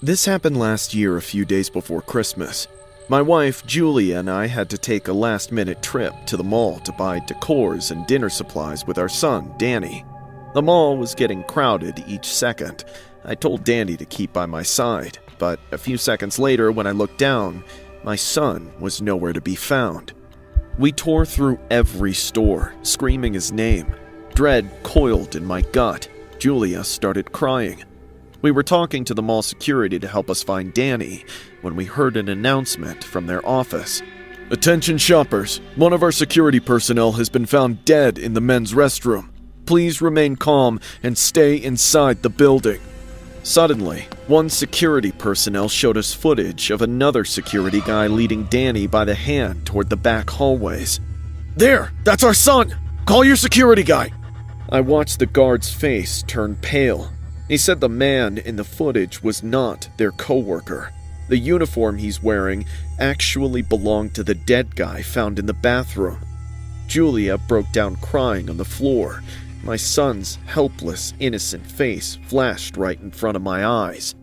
This happened last year, a few days before Christmas. My wife, Julia, and I had to take a last-minute trip to the mall to buy decors and dinner supplies with our son, Danny. The mall was getting crowded each second. I told Danny to keep by my side, but a few seconds later, when I looked down, my son was nowhere to be found. We tore through every store, screaming his name. Dread coiled in my gut. Julia started crying. We were talking to the mall security to help us find Danny when we heard an announcement from their office. "Attention shoppers, one of our security personnel has been found dead in the men's restroom. Please remain calm and stay inside the building." Suddenly, one security personnel showed us footage of another security guy leading Danny by the hand toward the back hallways. "There, that's our son! Call your security guy!" I watched the guard's face turn pale. He said the man in the footage was not their coworker. The uniform he's wearing actually belonged to the dead guy found in the bathroom. Julia broke down crying on the floor. My son's helpless, innocent face flashed right in front of my eyes.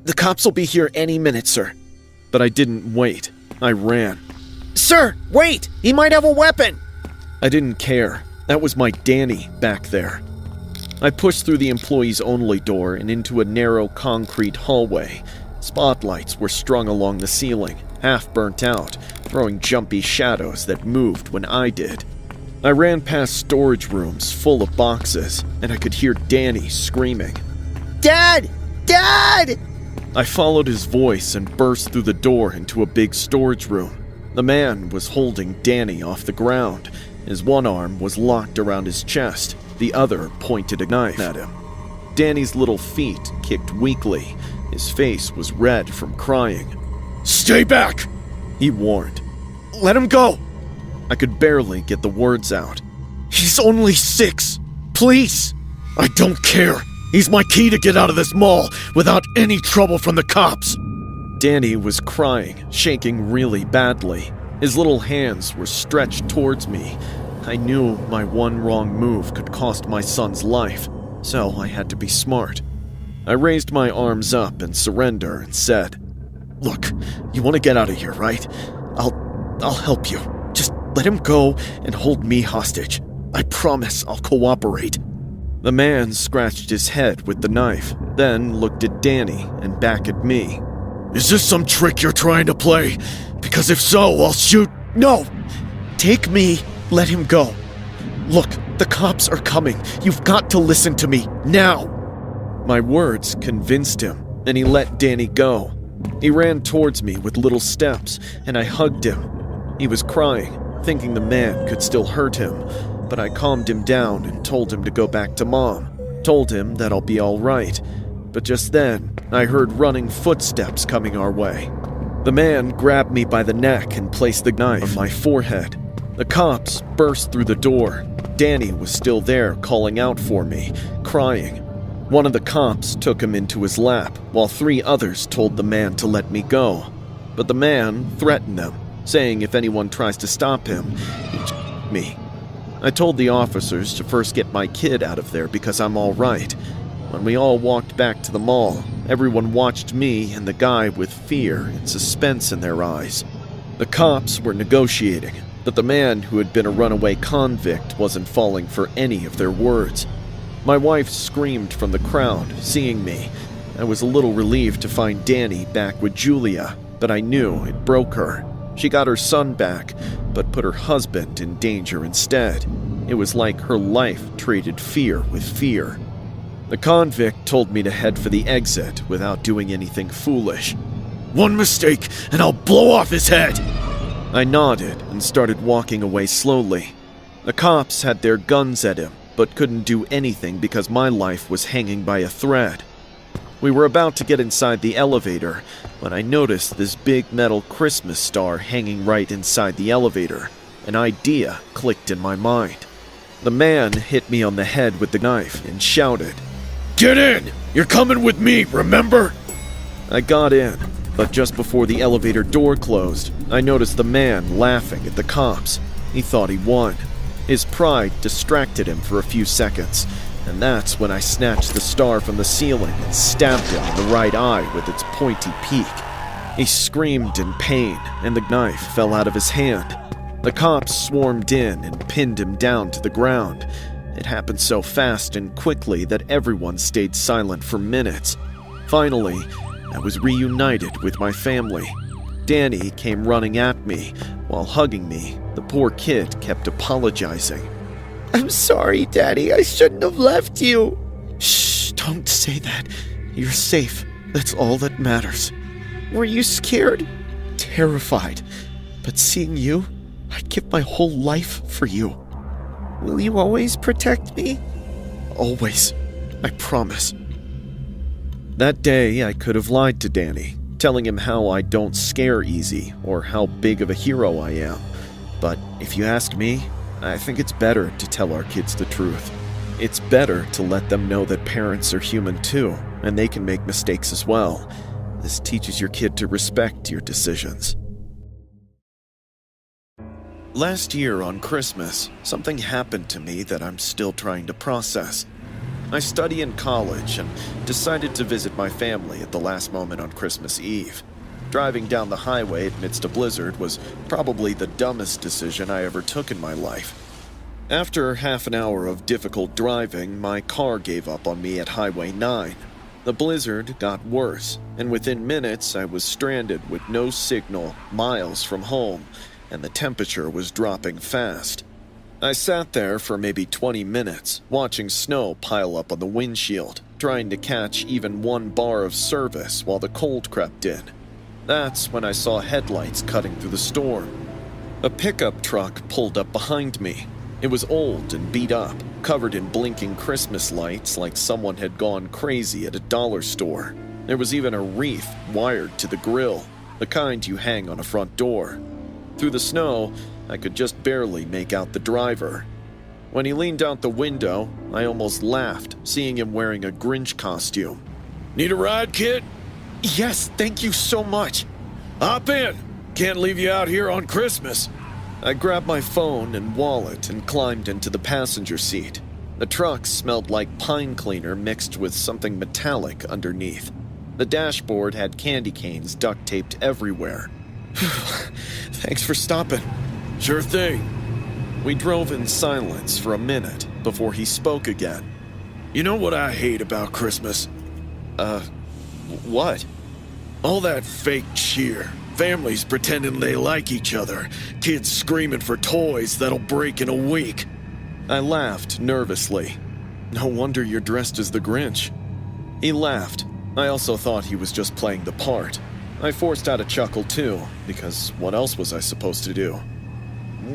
"The cops will be here any minute, sir." But I didn't wait. I ran. "Sir, wait! He might have a weapon!" I didn't care. That was my Danny back there. I pushed through the employees-only door and into a narrow concrete hallway. Spotlights were strung along the ceiling, half burnt out, throwing jumpy shadows that moved when I did. I ran past storage rooms full of boxes, and I could hear Danny screaming, "Dad! Dad!" I followed his voice and burst through the door into a big storage room. The man was holding Danny off the ground. His one arm was locked around his chest, the other pointed a knife at him. Danny's little feet kicked weakly. His face was red from crying. "Stay back!" he warned. "Let him go!" I could barely get the words out. "He's only 6. Please!" "I don't care. He's my key to get out of this mall without any trouble from the cops." Danny was crying, shaking really badly. His little hands were stretched towards me. I knew my one wrong move could cost my son's life, so I had to be smart. I raised my arms up in surrender and said, "Look, you want to get out of here, right? I'll help you. Just let him go and hold me hostage. I promise I'll cooperate." The man scratched his head with the knife, then looked at Danny and back at me. "Is this some trick you're trying to play? Because if so, I'll shoot." "No! Take me, let him go. Look, the cops are coming. You've got to listen to me, now." My words convinced him, and he let Danny go. He ran towards me with little steps, and I hugged him. He was crying, thinking the man could still hurt him, but I calmed him down and told him to go back to Mom. Told him that I'll be all right. But just then, I heard running footsteps coming our way. The man grabbed me by the neck and placed the knife on my forehead. The cops burst through the door. Danny was still there, calling out for me, crying. One of the cops took him into his lap, while 3 others told the man to let me go. But the man threatened them, saying if anyone tries to stop him, he'd shoot me. I told the officers to first get my kid out of there because I'm all right. When we all walked back to the mall, everyone watched me and the guy with fear and suspense in their eyes. The cops were negotiating, but the man who had been a runaway convict wasn't falling for any of their words. My wife screamed from the crowd, seeing me. I was a little relieved to find Danny back with Julia, but I knew it broke her. She got her son back, but put her husband in danger instead. It was like her life traded fear with fear. The convict told me to head for the exit without doing anything foolish. "One mistake, and I'll blow off his head!" I nodded and started walking away slowly. The cops had their guns at him, but couldn't do anything because my life was hanging by a thread. We were about to get inside the elevator when I noticed this big metal Christmas star hanging right inside the elevator. An idea clicked in my mind. The man hit me on the head with the knife and shouted, "Get in! You're coming with me, remember?" I got in, but just before the elevator door closed, I noticed the man laughing at the cops. He thought he won. His pride distracted him for a few seconds, and that's when I snatched the star from the ceiling and stabbed him in the right eye with its pointy peak. He screamed in pain, and the knife fell out of his hand. The cops swarmed in and pinned him down to the ground. It happened so fast and quickly that everyone stayed silent for minutes. Finally, I was reunited with my family. Danny came running at me. While hugging me, the poor kid kept apologizing. I'm sorry, Daddy. I shouldn't have left you. Shh, don't say that. You're safe. That's all that matters. Were you scared? Terrified. But seeing you, I'd give my whole life for you. Will you always protect me? Always. I promise. That day, I could have lied to Danny, telling him how I don't scare easy or how big of a hero I am. But if you ask me, I think it's better to tell our kids the truth. It's better to let them know that parents are human too, and they can make mistakes as well. This teaches your kid to respect your decisions. Last year on Christmas, something happened to me that I'm still trying to process. I study in college and decided to visit my family at the last moment on Christmas Eve. Driving down the highway amidst a blizzard was probably the dumbest decision I ever took in my life. After half an hour of difficult driving, my car gave up on me at Highway 9. The blizzard got worse, and within minutes I was stranded with no signal, miles from home, and the temperature was dropping fast. I sat there for maybe 20 minutes, watching snow pile up on the windshield, trying to catch even one bar of service while the cold crept in. That's when I saw headlights cutting through the storm. A pickup truck pulled up behind me. It was old and beat up, covered in blinking Christmas lights like someone had gone crazy at a dollar store. There was even a wreath wired to the grille, the kind you hang on a front door. Through the snow, I could just barely make out the driver. When he leaned out the window, I almost laughed, seeing him wearing a Grinch costume. Need a ride, kid? Yes, thank you so much. Hop in. Can't leave you out here on Christmas. I grabbed my phone and wallet and climbed into the passenger seat. The truck smelled like pine cleaner mixed with something metallic underneath. The dashboard had candy canes duct taped everywhere. Thanks for stopping. Sure thing. We drove in silence for a minute before he spoke again. You know what I hate about Christmas? What? All that fake cheer. Families pretending they like each other. Kids screaming for toys that'll break in a week. I laughed nervously. No wonder you're dressed as the Grinch. He laughed. I also thought he was just playing the part. I forced out a chuckle too, because what else was I supposed to do?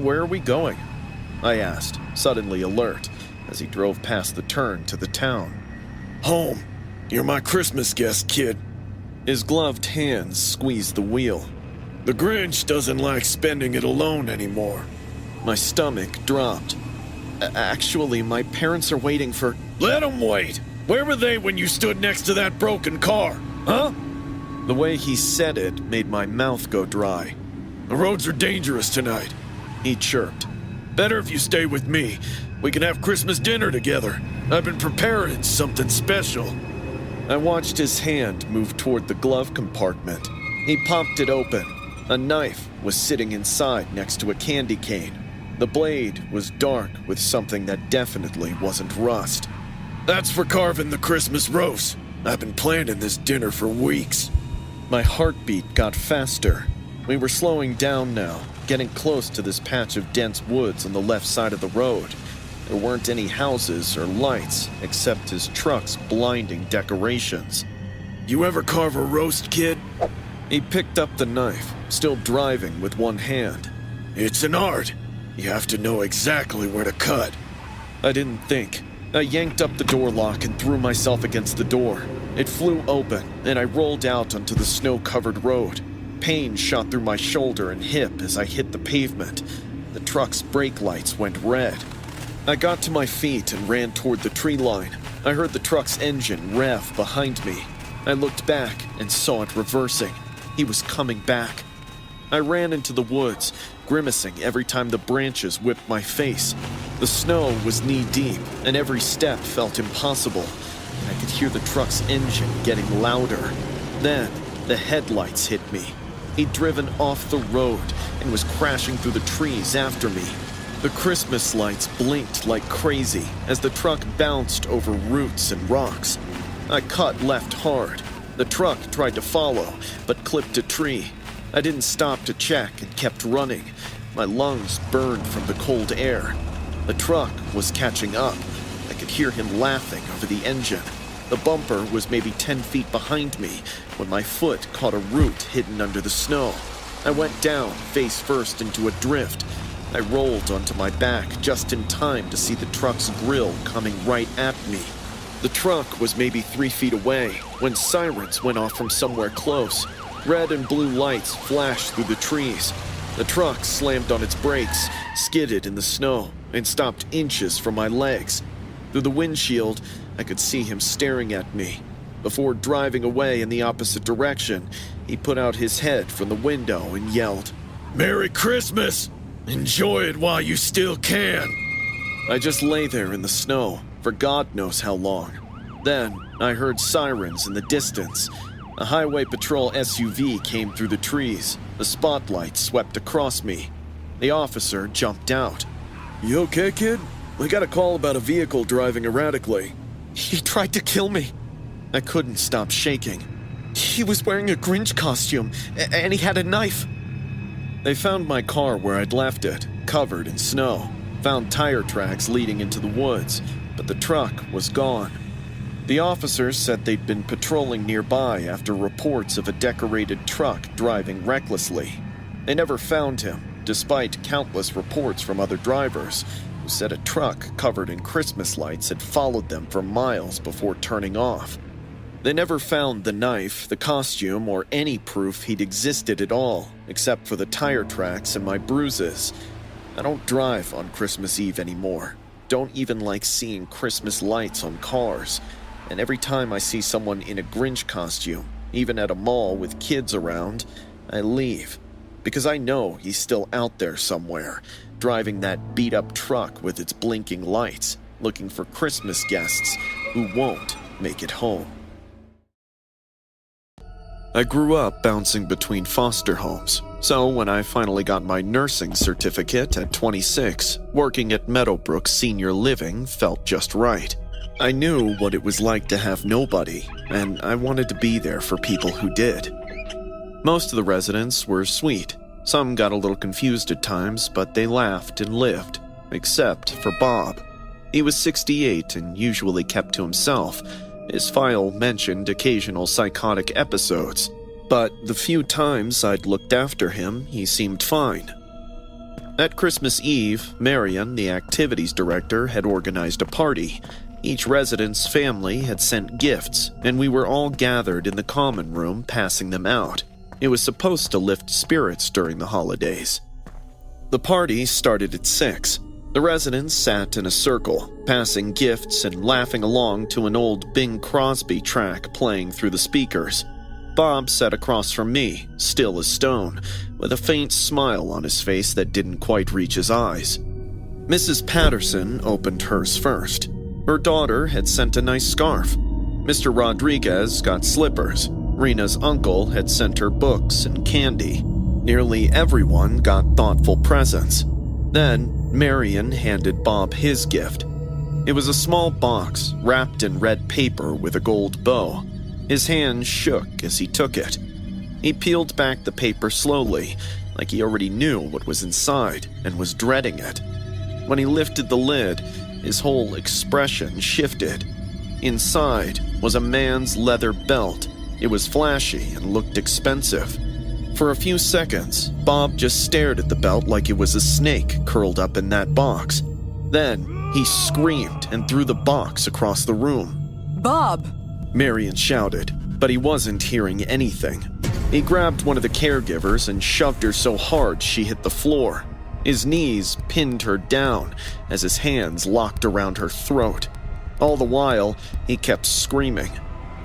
Where are we going? I asked, suddenly alert, as he drove past the turn to the town. Home. You're my Christmas guest, kid. His gloved hands squeezed the wheel. The Grinch doesn't like spending it alone anymore. My stomach dropped. Actually, my parents are waiting for... Let them wait. Where were they when you stood next to that broken car? Huh? The way he said it made my mouth go dry. The roads are dangerous tonight. He chirped. Better if you stay with me. We can have Christmas dinner together. I've been preparing something special. I watched his hand move toward the glove compartment. He popped it open. A knife was sitting inside next to a candy cane. The blade was dark with something that definitely wasn't rust. That's for carving the Christmas roast. I've been planning this dinner for weeks. My heartbeat got faster. We were slowing down now, getting close to this patch of dense woods on the left side of the road. There weren't any houses or lights, except his truck's blinding decorations. You ever carve a roast, kid? He picked up the knife, still driving with one hand. It's an art. You have to know exactly where to cut. I didn't think. I yanked up the door lock and threw myself against the door. It flew open, and I rolled out onto the snow-covered road. Pain shot through my shoulder and hip as I hit the pavement. The truck's brake lights went red. I got to my feet and ran toward the tree line. I heard the truck's engine rev behind me. I looked back and saw it reversing. He was coming back. I ran into the woods, grimacing every time the branches whipped my face. The snow was knee-deep, and every step felt impossible, and I could hear the truck's engine getting louder. Then, the headlights hit me. He'd driven off the road and was crashing through the trees after me. The Christmas lights blinked like crazy as the truck bounced over roots and rocks. I cut left hard. The truck tried to follow, but clipped a tree. I didn't stop to check and kept running. My lungs burned from the cold air. The truck was catching up. I could hear him laughing over the engine. The bumper was maybe 10 feet behind me when my foot caught a root hidden under the snow. I went down, face first, into a drift. I rolled onto my back just in time to see the truck's grill coming right at me. The truck was maybe 3 feet away when sirens went off from somewhere close. Red and blue lights flashed through the trees. The truck slammed on its brakes, skidded in the snow, and stopped inches from my legs. Through the windshield, I could see him staring at me. Before driving away in the opposite direction, he put out his head from the window and yelled, "Merry Christmas! Enjoy it while you still can!" I just lay there in the snow for God knows how long. Then I heard sirens in the distance. A highway patrol SUV came through the trees. The spotlight swept across me. The officer jumped out. "You okay, kid? We got a call about a vehicle driving erratically." "He tried to kill me." I couldn't stop shaking. "He was wearing a Grinch costume, and he had a knife." They found my car where I'd left it, covered in snow. Found tire tracks leading into the woods, but the truck was gone. The officers said they'd been patrolling nearby after reports of a decorated truck driving recklessly. They never found him, despite countless reports from other drivers who said a truck covered in Christmas lights had followed them for miles before turning off. They never found the knife, the costume, or any proof he'd existed at all, except for the tire tracks and my bruises. I don't drive on Christmas Eve anymore. Don't even like seeing Christmas lights on cars. And every time I see someone in a Grinch costume, even at a mall with kids around, I leave. Because I know he's still out there somewhere, driving that beat-up truck with its blinking lights, looking for Christmas guests who won't make it home. I grew up bouncing between foster homes, so when I finally got my nursing certificate at 26, working at Meadowbrook Senior Living felt just right. I knew what it was like to have nobody, and I wanted to be there for people who did. Most of the residents were sweet. Some got a little confused at times, but they laughed and lived, except for Bob. He was 68 and usually kept to himself. His file mentioned occasional psychotic episodes, but the few times I'd looked after him, he seemed fine. At Christmas Eve, Marion, the activities director, had organized a party. Each resident's family had sent gifts, and we were all gathered in the common room passing them out. It was supposed to lift spirits during the holidays. The party started at 6. The residents sat in a circle, passing gifts and laughing along to an old Bing Crosby track playing through the speakers. Bob sat across from me, still as stone, with a faint smile on his face that didn't quite reach his eyes. Mrs. Patterson opened hers first. Her daughter had sent a nice scarf. Mr. Rodriguez got slippers. Rena's uncle had sent her books and candy. Nearly everyone got thoughtful presents. Then, Marion handed Bob his gift. It was a small box wrapped in red paper with a gold bow. His hand shook as he took it. He peeled back the paper slowly, like he already knew what was inside and was dreading it. When he lifted the lid, his whole expression shifted. Inside was a man's leather belt. It was flashy and looked expensive. For a few seconds, Bob just stared at the belt like it was a snake curled up in that box. Then, he screamed and threw the box across the room. "Bob!" Marion shouted, but he wasn't hearing anything. He grabbed one of the caregivers and shoved her so hard she hit the floor. His knees pinned her down as his hands locked around her throat. All the while, he kept screaming.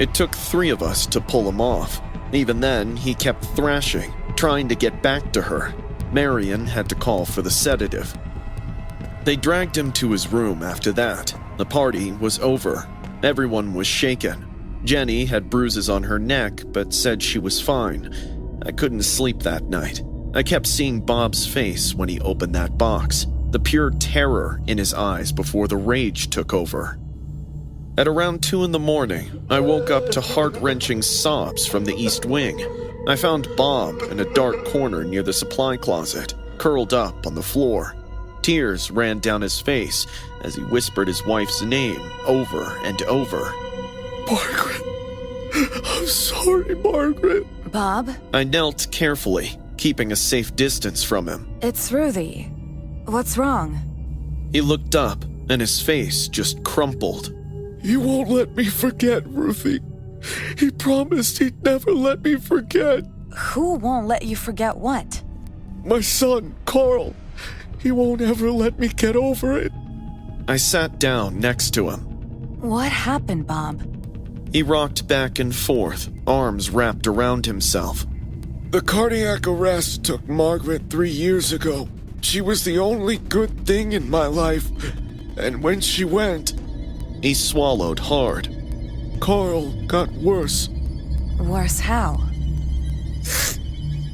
It took 3 of us to pull him off. Even then, he kept thrashing, trying to get back to her. Marion had to call for the sedative. They dragged him to his room after that. The party was over. Everyone was shaken. Jenny had bruises on her neck, but said she was fine. I couldn't sleep that night. I kept seeing Bob's face when he opened that box, the pure terror in his eyes before the rage took over. At around 2 a.m, I woke up to heart-wrenching sobs from the East Wing. I found Bob in a dark corner near the supply closet, curled up on the floor. Tears ran down his face as he whispered his wife's name over and over. Margaret. I'm sorry, Margaret. Bob? I knelt carefully, keeping a safe distance from him. It's Ruthie. What's wrong? He looked up, and his face just crumpled. He won't let me forget, Ruthie. He promised he'd never let me forget. Who won't let you forget what? My son, Carl. He won't ever let me get over it. I sat down next to him. What happened, Bob? He rocked back and forth, arms wrapped around himself. The cardiac arrest took Margaret 3 years ago. She was the only good thing in my life. And when she went, He swallowed hard. Carl got worse. Worse how?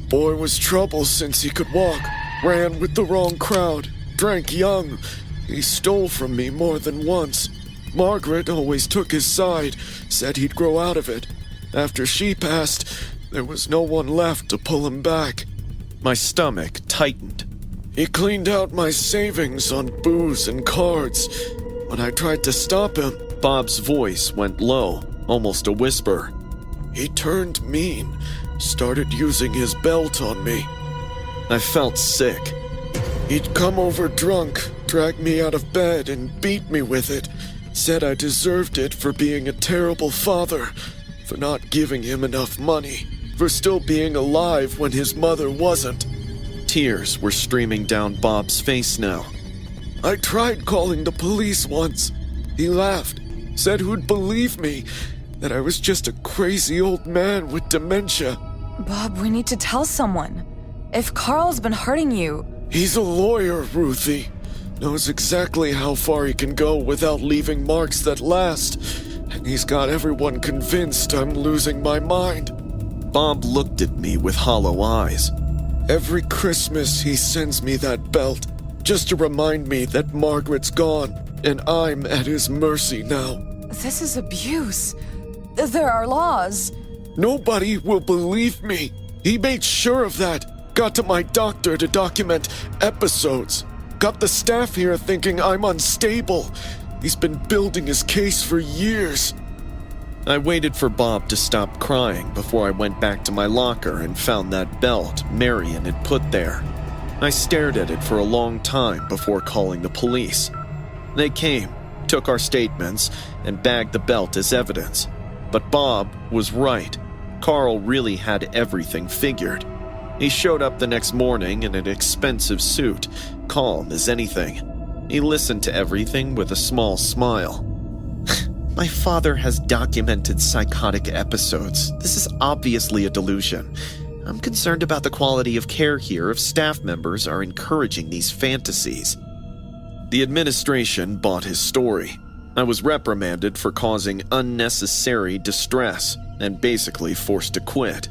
Boy was trouble since he could walk. Ran with the wrong crowd. Drank young. He stole from me more than once. Margaret always took his side, said he'd grow out of it. After she passed, there was no one left to pull him back. My stomach tightened. He cleaned out my savings on booze and cards. When I tried to stop him, Bob's voice went low, almost a whisper. he turned mean, started using his belt on me. I felt sick. He'd come over drunk, drag me out of bed and beat me with it. Said I deserved it for being a terrible father, for not giving him enough money, for still being alive when his mother wasn't. Tears were streaming down Bob's face now. I tried calling the police once. He laughed, said who'd believe me, that I was just a crazy old man with dementia. Bob, we need to tell someone. If Carl's been hurting you... He's a lawyer, Ruthie. Knows exactly how far he can go without leaving marks that last. And he's got everyone convinced I'm losing my mind. Bob looked at me with hollow eyes. Every Christmas he sends me that belt, just to remind me that Margaret's gone, and I'm at his mercy now. This is abuse. There are laws. Nobody will believe me. He made sure of that. Got to my doctor to document episodes. Got the staff here thinking I'm unstable. He's been building his case for years. I waited for Bob to stop crying before I went back to my locker and found that belt Marion had put there. I stared at it for a long time before calling the police. They came, took our statements, and bagged the belt as evidence. But Bob was right. Carl really had everything figured. He showed up the next morning in an expensive suit, calm as anything. He listened to everything with a small smile. My father has documented psychotic episodes. This is obviously a delusion. I'm concerned about the quality of care here if staff members are encouraging these fantasies. The administration bought his story. I was reprimanded for causing unnecessary distress and basically forced to quit.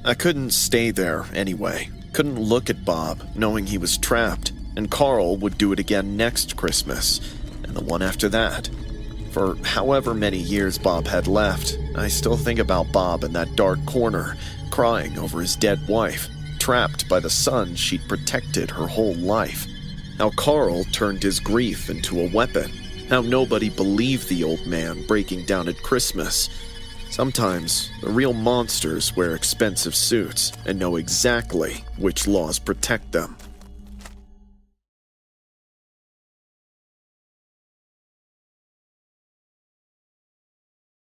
I couldn't stay there anyway. Couldn't look at Bob, knowing he was trapped, and Carl would do it again next Christmas, and the one after that. For however many years Bob had left, I still think about Bob in that dark corner, crying over his dead wife, trapped by the son she'd protected her whole life. How Carl turned his grief into a weapon. How nobody believed the old man breaking down at Christmas. Sometimes, the real monsters wear expensive suits and know exactly which laws protect them.